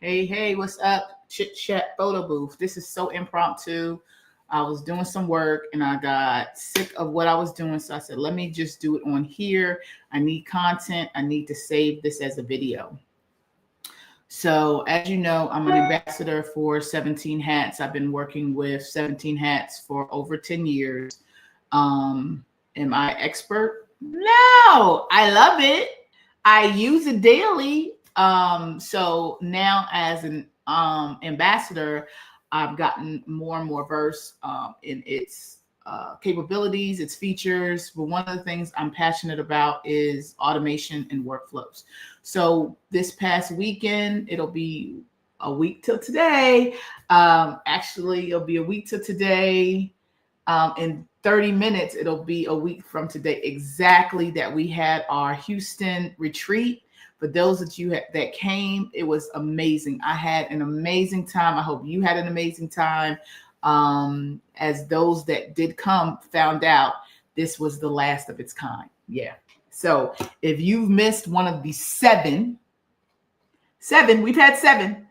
Hey, what's up? Chit Chat Photo Booth. This is so impromptu. I was doing some work and I got sick of what I was doing. So I said, let me just do it on here. I need content. I need to save this as a video. So, as you know, I'm an ambassador for 17 Hats. I've been working with 17 Hats for over 10 years. Um, am I expert? No, I love it. I use it daily. So now as an ambassador, I've gotten more and more versed in its capabilities, its features. But one of the things I'm passionate about is automation and workflows. So this past weekend, it'll be a week till today. Actually, it'll be a week till today. In 30 minutes, it'll be a week from today exactly that we had our Houston retreat. For those that that came, it was amazing. I had an amazing time. I hope you had an amazing time. As those that did come found out, this was the last of its kind. Yeah. So if you've missed one of the seven, we've had seven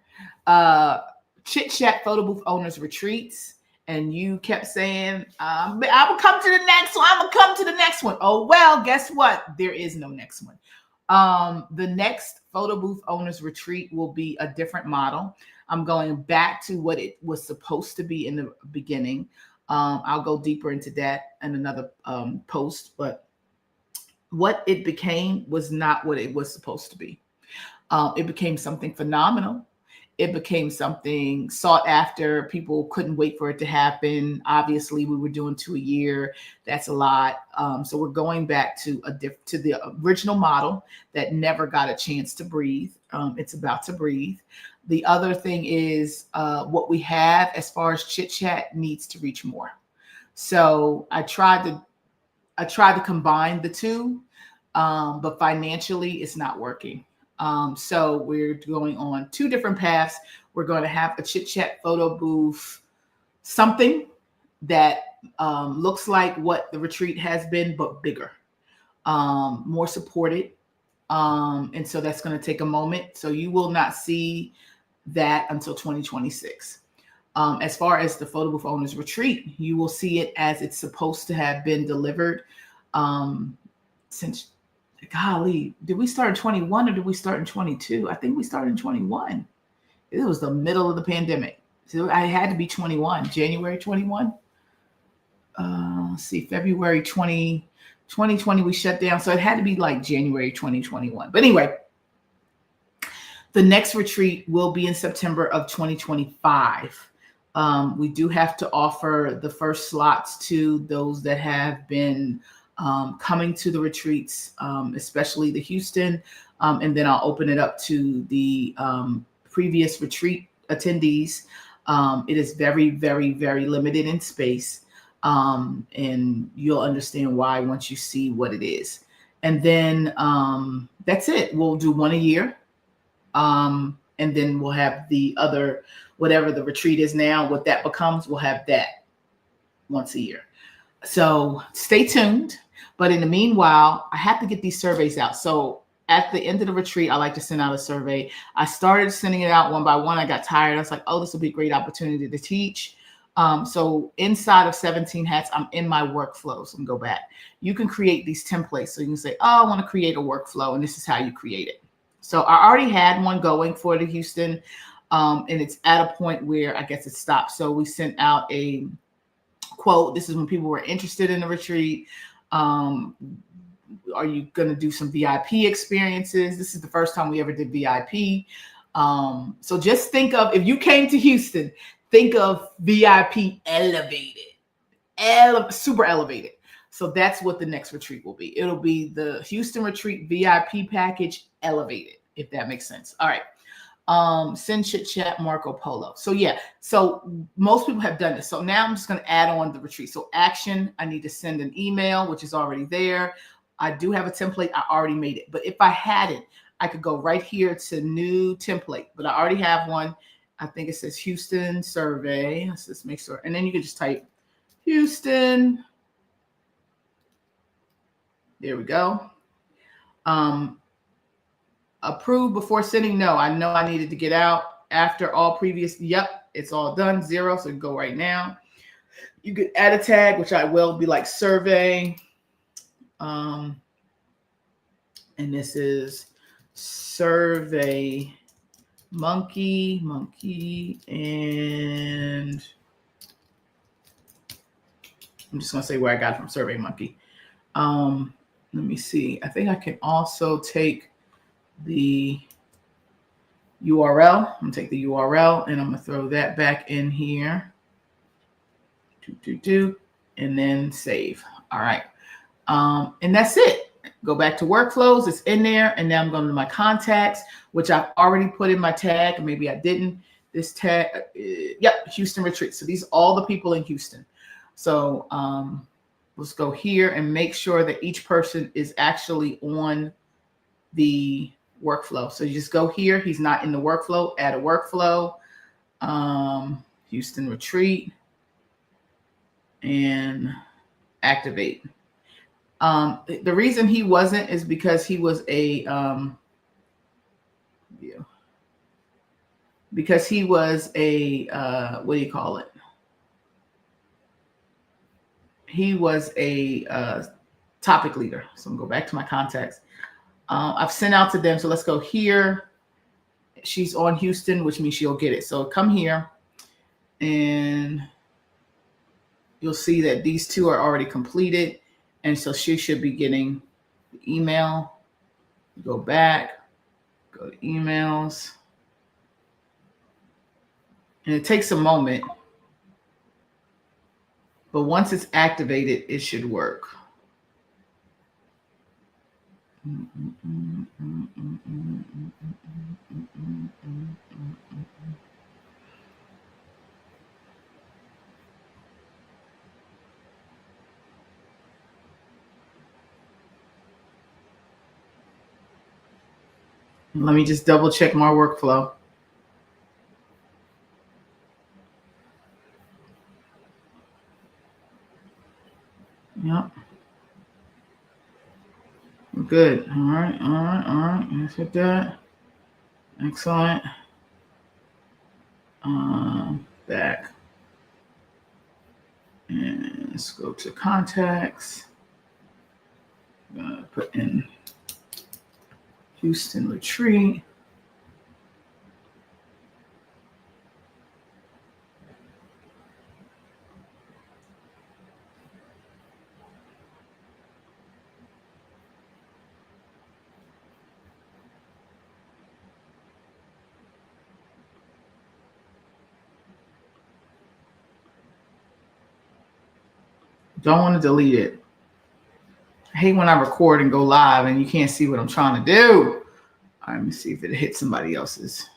Chit Chat Photo Booth Owners Retreats, and you kept saying, I'm gonna come to the next one. I'm gonna come to the next one. Oh well, guess what? There is no next one. The next Photo Booth Owners Retreat will be a different model. I'm going back to what it was supposed to be in the beginning. I'll go deeper into that in another post, but what it became was not what it was supposed to be. It became something phenomenal. It became something sought after. People couldn't wait for it to happen. Obviously, we were doing 2 a year. That's a lot. So we're going back to to the original model that never got a chance to breathe. It's about to breathe. The other thing is what we have as far as Chit Chat needs to reach more. So I tried to combine the two, but financially, it's not working. So we're going on two different paths. We're going to have a Chit Chat Photo Booth, something that looks like what the retreat has been, but bigger, more supported. And so that's going to take a moment. So you will not see that until 2026. As far as the Photo Booth Owners Retreat, you will see it as it's supposed to have been delivered since, golly, did we start in 21 or did we start in 22? I think we started in 21. It was the middle of the pandemic. So I had to be 21, January 21. Let's see, February 2020, we shut down. So it had to be like January 2021. But anyway, the next retreat will be in September of 2025. We do have to offer the first slots to those that have been coming to the retreats, especially the Houston, and then I'll open it up to the previous retreat attendees. It is very, very, very limited in space, and you'll understand why once you see what it is. And then that's it. We'll do one a year, and then we'll have the other, whatever the retreat is now, what that becomes, we'll have that once a year. So stay tuned. But in the meanwhile, I have to get these surveys out. So at the end of the retreat, I like to send out a survey. I started sending it out one by one. I got tired. I was like, oh, this will be a great opportunity to teach. So inside of 17 Hats, I'm in my workflows. And go back. You can create these templates. So you can say, oh, I want to create a workflow. And this is how you create it. So I already had one going for the Houston. And it's at a point where I guess it stopped. So we sent out a quote. This is when people were interested in the retreat. Are you going to do some VIP experiences? This is the first time we ever did VIP. So just think of, if you came to Houston, think of VIP elevated, super elevated. So that's what the next retreat will be. It'll be the Houston retreat VIP package elevated, if that makes sense. All right. Send Chit Chat Marco Polo. So yeah, so most people have done this. So now I'm just going to add on the retreat. So action, I need to send an email, which is already there. I do have a template. I already made it. But if I hadn't, I could go right here to new template, but I already have one. I think it says Houston survey. Let's just make sure. And then you can just type Houston. There we go. Approve before sending. No, I know I needed to get out. after all previous. Yep, it's all done. 0. So go right now. You could add a tag, which I will, be like survey. And this is Survey Monkey, and I'm just going to say where I got it from, Survey Monkey. Let me see. I think I can also take the URL. I'm going to take the URL and I'm going to throw that back in here. And then save. All right. And that's it. Go back to workflows. It's in there. And now I'm going to my contacts, which I've already put in my tag. Maybe I didn't. This tag, yep, Houston Retreat. So these are all the people in Houston. So let's go here and make sure that each person is actually on the workflow. So you just go here. He's not in the workflow. Add a workflow. Houston Retreat. And activate. The reason he wasn't is because he was a what do you call it? He was a topic leader. So I'm gonna go back to my contacts. I've sent out to them. So let's go here. She's on Houston, which means she'll get it. So come here and you'll see that these two are already completed. And so she should be getting the email. Go back, go to emails. And it takes a moment. But once it's activated, it should work. Let me just double check my workflow. Yep. Good. All right. Let's hit that. Excellent. Back. And let's go to contacts. Put in Houston Retreat. Don't want to delete it. I hate when I record and go live and you can't see what I'm trying to do. All right, let me see if it hits somebody else's.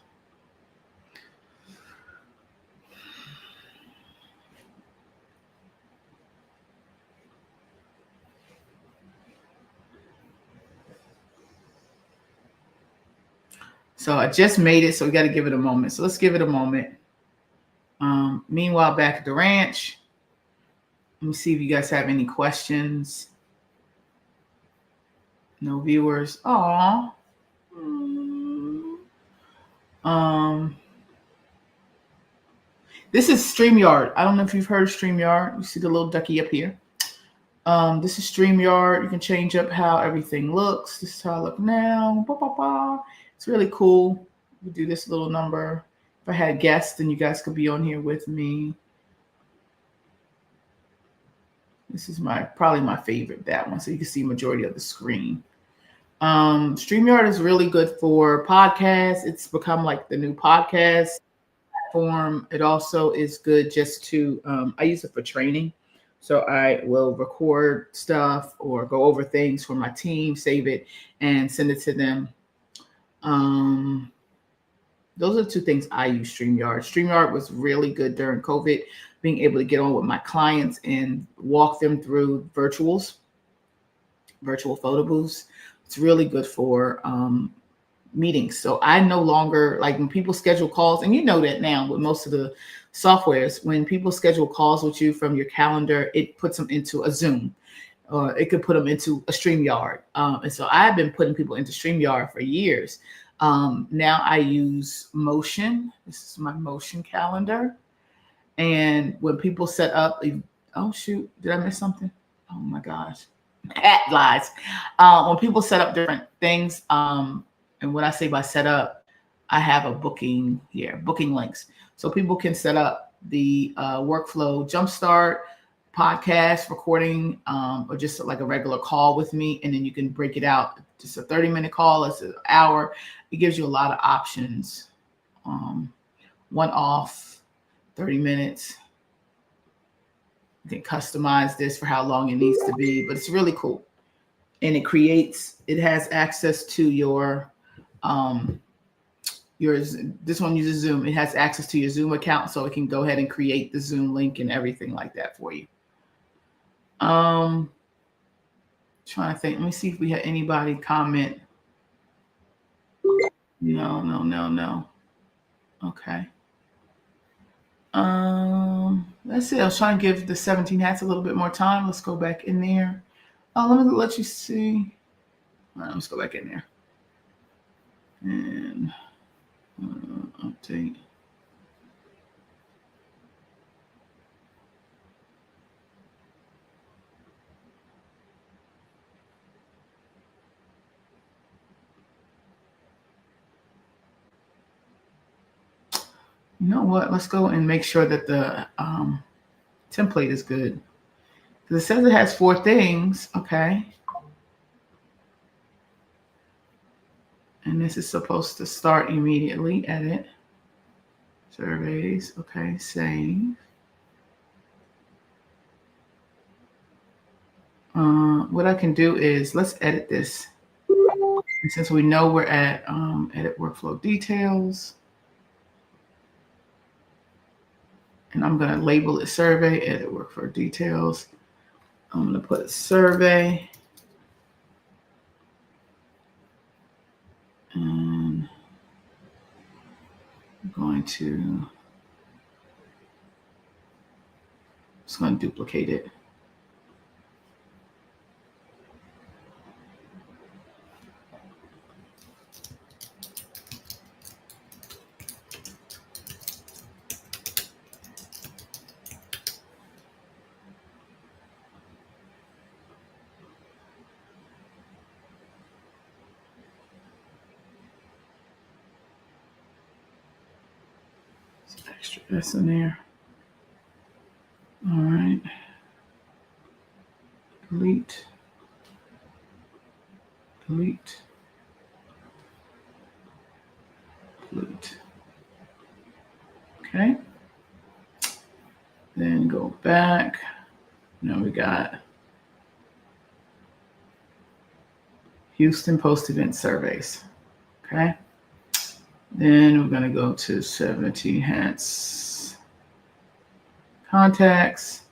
So I just made it, so we got to give it a moment. So let's give it a moment. Meanwhile, back at the ranch, let me see if you guys have any questions. No viewers. Aw. This is StreamYard. I don't know if you've heard of StreamYard. You see the little ducky up here. This is StreamYard. You can change up how everything looks. This is how I look now. It's really cool. We do this little number. If I had guests, then you guys could be on here with me. This is probably my favorite, that one. So you can see majority of the screen. StreamYard is really good for podcasts. It's become like the new podcast platform. It also is good just to, I use it for training. So I will record stuff or go over things for my team, save it, and send it to them. Those are the two things I use StreamYard. StreamYard was really good during COVID, being able to get on with my clients and walk them through virtual photo booths. It's really good for meetings. So I no longer, like when people schedule calls, and you know that now with most of the softwares, when people schedule calls with you from your calendar, it puts them into a Zoom, or it could put them into a StreamYard. And so I've been putting people into StreamYard for years. Now I use Motion. This is my Motion calendar. And when people set up, oh shoot, did I miss something? Oh my gosh, at lies. When people set up different things, and what I say by set up, I have a booking here, booking links, so people can set up the workflow jumpstart podcast recording, or just like a regular call with me, and then you can break it out. Just a 30-minute call, it's an hour. It gives you a lot of options. One off, 30 minutes. You can customize this for how long it needs to be, but it's really cool. And it has access to your, this one uses Zoom. It has access to your Zoom account, so it can go ahead and create the Zoom link and everything like that for you. Trying to think. Let me see if we had anybody comment. No. Okay. That's it. I was trying to give the 17 hats a little bit more time. Let's go back in there. Let me let you see. All right, let's go back in there. And update. You know what? Let's go and make sure that the template is good. Because it says it has 4 things. Okay. And this is supposed to start immediately. Edit. Surveys. Okay. Save. What I can do is let's edit this. And since we know we're at edit workflow details. And I'm going to label it survey, edit workflow details. I'm going to put survey. And I'm going to duplicate it. Extra S in there. All right. Delete. Okay. Then go back. Now we got Houston post-event surveys. Okay. Then we're going to go to 17 hats. Contacts.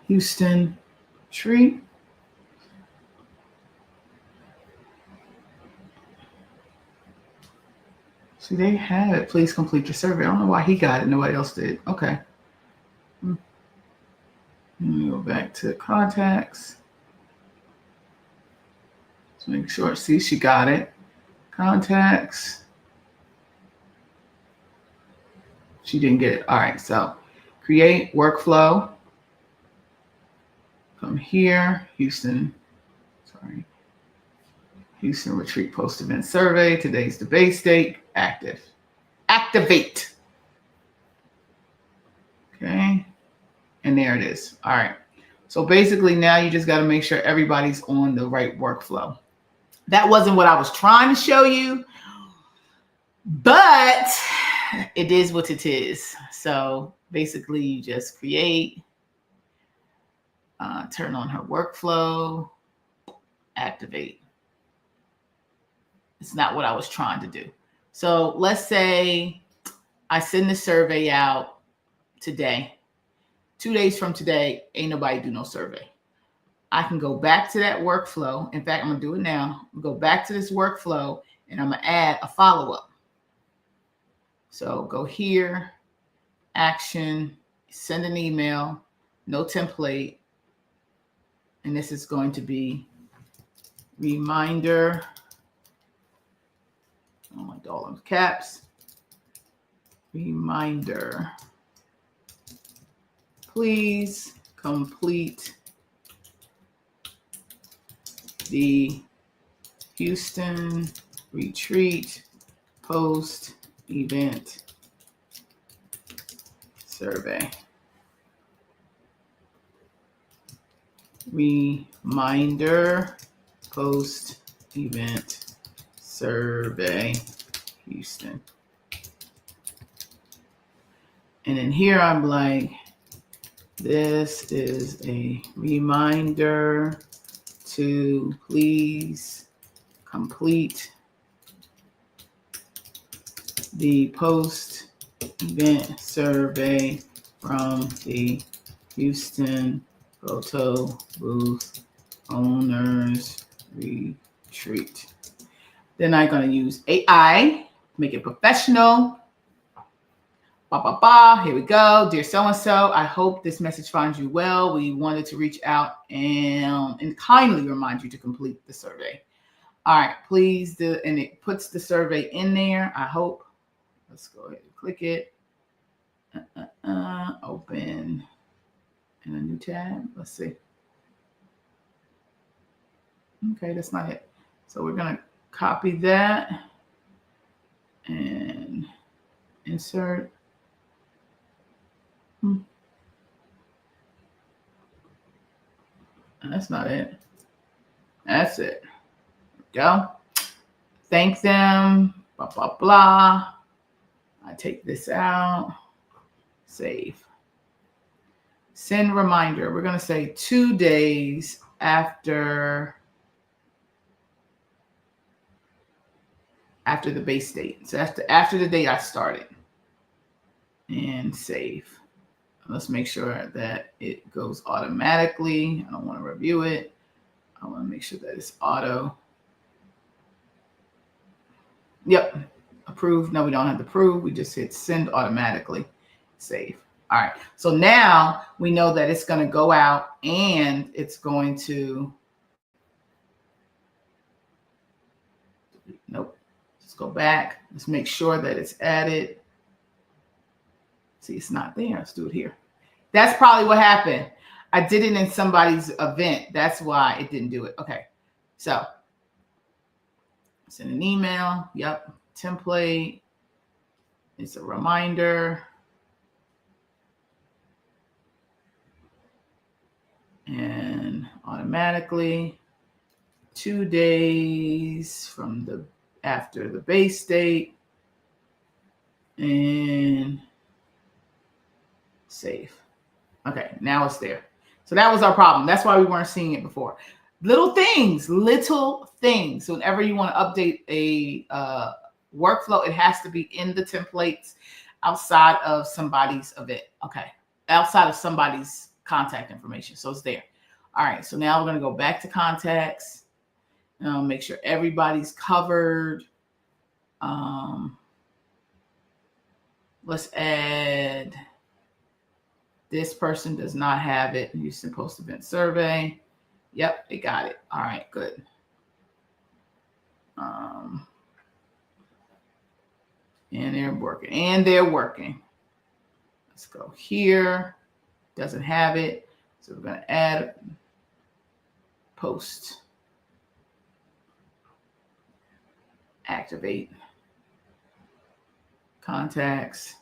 Houston tree. See, they have it. Please complete your survey. I don't know why he got it. Nobody else did. Okay. Let me go back to contacts. Let's make sure. See, she got it. Contacts. She didn't get it. All right. So create workflow. Come here. Houston retreat post-event survey. Today's the base date. Active. Activate. Okay. And there it is. All right. So basically now you just got to make sure everybody's on the right workflow. That wasn't what I was trying to show you, but it is what it is. So basically you just create, turn on her workflow, activate. It's not what I was trying to do. So let's say I send the survey out today. 2 days from today, ain't nobody do no survey. I can go back to that workflow. In fact, I'm going to do it now. Go back to this workflow and I'm going to add a follow-up. So go here, action, send an email, no template. And this is going to be reminder Oh my dollars caps. Reminder. Please complete the Houston retreat post-event survey. Reminder, post-event survey, Houston. And then here I'm like, this is a reminder to please complete the post-event survey from the Houston Photo Booth Owners Retreat. Then I'm going to use AI, make it professional. Here we go. Dear so-and-so, I hope this message finds you well. We wanted to reach out and kindly remind you to complete the survey. All right, please do, and it puts the survey in there. I hope. Let's go ahead and click it. Open in a new tab. Let's see. Okay, that's not it. So we're going to copy that and insert. That's not it. That's it. Go. Thank them. Blah, blah, blah. I take this out. Save. Send reminder. We're going to say 2 days after the base date. So after the date I started. And save. Let's make sure that it goes automatically. I don't want to review it. I want to make sure that it's auto. Yep. Approved. No, we don't have to approve. We just hit send automatically. Save. All right. So now we know that it's going to go out and it's going to. Nope. Let's go back. Let's make sure that it's added. See, it's not there. Let's do it here. That's probably what happened. I did it in somebody's event. That's why it didn't do it. Okay. So send an email. Yep. Template. It's a reminder. And automatically 2 days from after the base date. And save. Okay, now it's there. So that was our problem. That's why we weren't seeing it before. Little things. So whenever you want to update a workflow, it has to be in the templates outside of somebody's event. Okay, outside of somebody's contact information. So it's there. All right, so now we're going to go back to contacts. Make sure everybody's covered. Let's add. This person does not have it. Houston post-event survey. Yep, they got it. All right, good. And they're working. Let's go here. Doesn't have it. So we're going to add post. Activate. Contacts.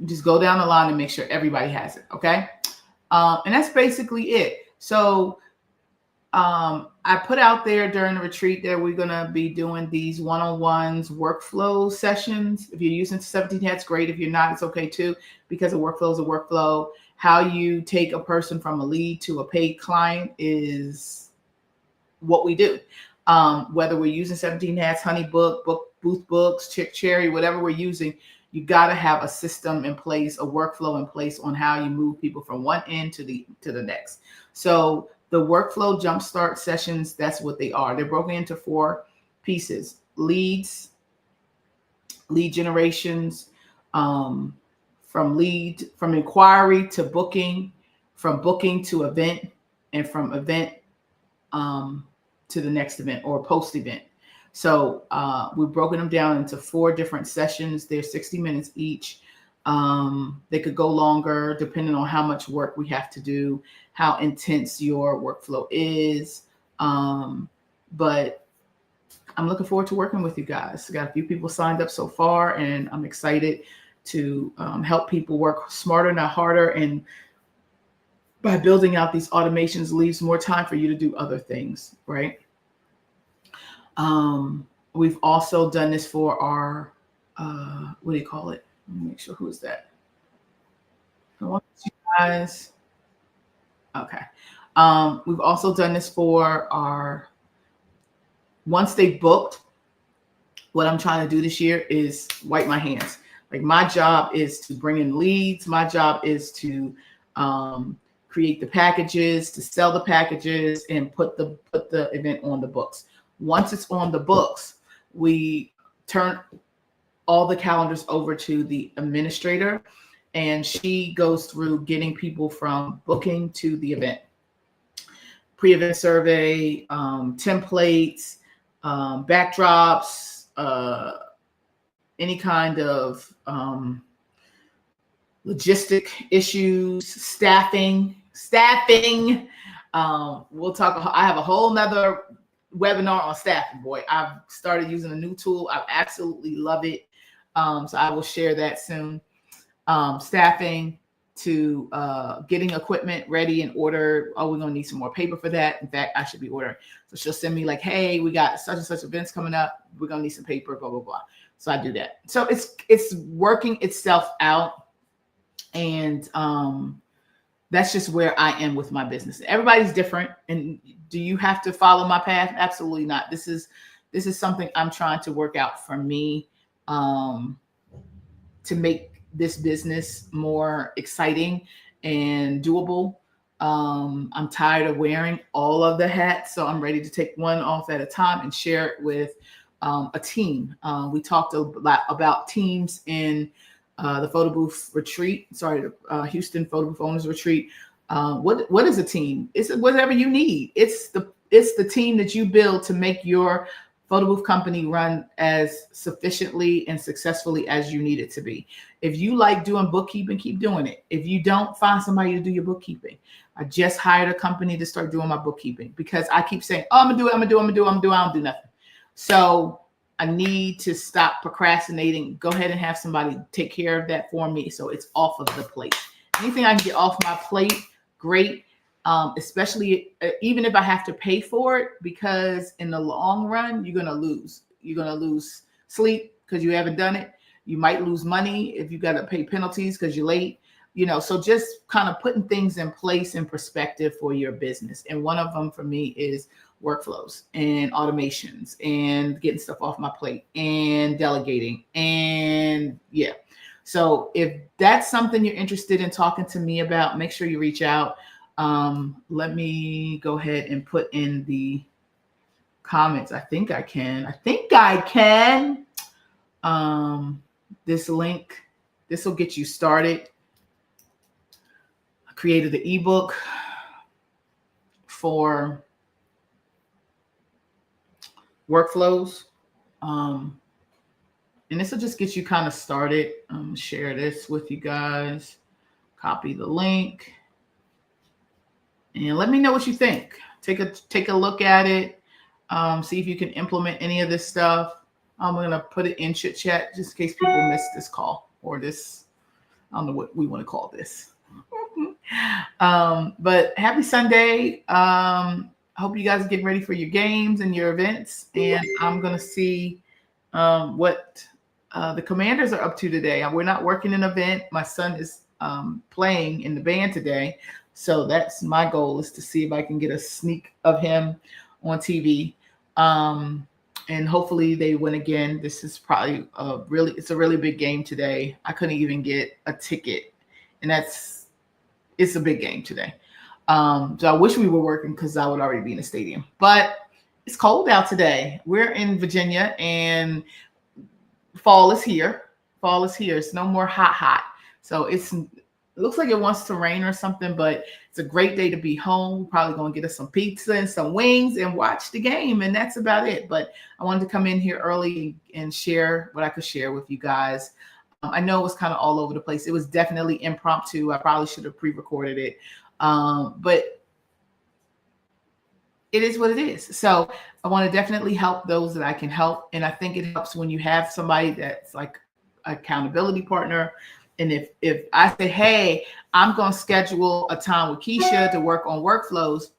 Just go down the line and make sure everybody has it. Okay. And that's basically it. So I put out there during the retreat that we're going to be doing these one-on-ones workflow sessions. If you're using 17 Hats, great. If you're not, it's okay too, because a workflow is a workflow. How you take a person from a lead to a paid client is what we do. Whether we're using 17 Hats, Honeybook, Booth Books, Chick Cherry, whatever we're using, you got to have a system in place, a workflow in place on how you move people from one end to the next. So the workflow jumpstart sessions, that's what they are. They're broken into 4 pieces: leads, lead generations, from inquiry to booking, from booking to event, and from event to the next event or post event. So we've broken them down into 4 different sessions. They're 60 minutes each. They could go longer depending on how much work we have to do, how intense your workflow is. But I'm looking forward to working with you guys. I got a few people signed up so far, and I'm excited to help people work smarter, not harder. And by building out these automations, leaves more time for you to do other things, right? We've also done this for our, what do you call it? Let me make sure, who is that? I want you guys. Okay. We've also done this for our, once they booked, what I'm trying to do this year is wipe my hands. Like, my job is to bring in leads. My job is to create the packages, to sell the packages, and put the event on the books. Once it's on the books, we turn all the calendars over to the administrator, and she goes through getting people from booking to the event. Pre-event survey, templates, backdrops, any kind of logistic issues, staffing. We'll talk. I have a whole nother webinar on staffing. Boy, I've started using a new tool. I absolutely love it. So I will share that soon. Staffing to getting equipment ready and ordered. Oh, we're gonna need some more paper for that. In fact, I should be ordering. So she'll send me like, hey, we got such and such events coming up. We're gonna need some paper, blah, blah, blah. So I do that. So it's working itself out. And that's just where I am with my business. Everybody's different. And do you have to follow my path? Absolutely not. This is something I'm trying to work out for me, to make this business more exciting and doable. I'm tired of wearing all of the hats, so I'm ready to take one off at a time and share it with a team. We talked a lot about teams in the photo booth retreat. Houston Photo Booth Owners Retreat. What is a team? It's whatever you need. It's the team that you build to make your photo booth company run as sufficiently and successfully as you need it to be. If you like doing bookkeeping, keep doing it. If you don't, find somebody to do your bookkeeping. I just hired a company to start doing my bookkeeping because I keep saying, oh, I'm gonna do it. I don't do nothing. So I need to stop procrastinating. Go ahead and have somebody take care of that for me, so it's off of the plate. Anything I can get off my plate, great. Especially even if I have to pay for it, because in the long run, you're gonna lose. You're gonna lose sleep because you haven't done it. You might lose money if you got to pay penalties because you're late. So just kind of putting things in place and perspective for your business. And one of them for me is workflows and automations and getting stuff off my plate and delegating. And yeah. So if that's something you're interested in talking to me about, make sure you reach out. Let me go ahead and put in the comments. I think I can. This link, this will get you started. I created the ebook for workflows. And this will just get you kind of started. Share this with you guys. Copy the link. And let me know what you think. Take a look at it. See if you can implement any of this stuff. I'm going to put it in Chit Chat just in case people miss this call or this. I don't know what we want to call this. But happy Sunday. I hope you guys are getting ready for your games and your events. And I'm going to see what the Commanders are up to today. We're not working an event. My son is playing in the band today. So that's my goal, is to see if I can get a sneak of him on TV. And hopefully they win again. This is probably it's a really big game today. I couldn't even get a ticket, and it's a big game today. So I wish we were working because I would already be in the stadium, but it's cold out today. We're in Virginia and fall is here. It's no more hot. So It looks like it wants to rain or something, but it's a great day to be home. Probably going to get us some pizza and some wings and watch the game. And that's about it. But I wanted to come in here early and share what I could share with you guys. I know it was kind of all over the place. It was definitely impromptu. I probably should have pre-recorded it. But it is what it is. So I want to definitely help those that I can help. And I think it helps when you have somebody that's like accountability partner. And if I say, hey, I'm going to schedule a time with Keisha to work on workflows,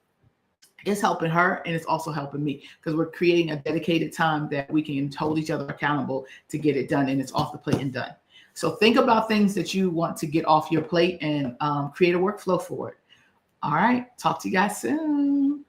it's helping her and it's also helping me because we're creating a dedicated time that we can hold each other accountable to get it done, and it's off the plate and done. So think about things that you want to get off your plate and create a workflow for it. All right. Talk to you guys soon.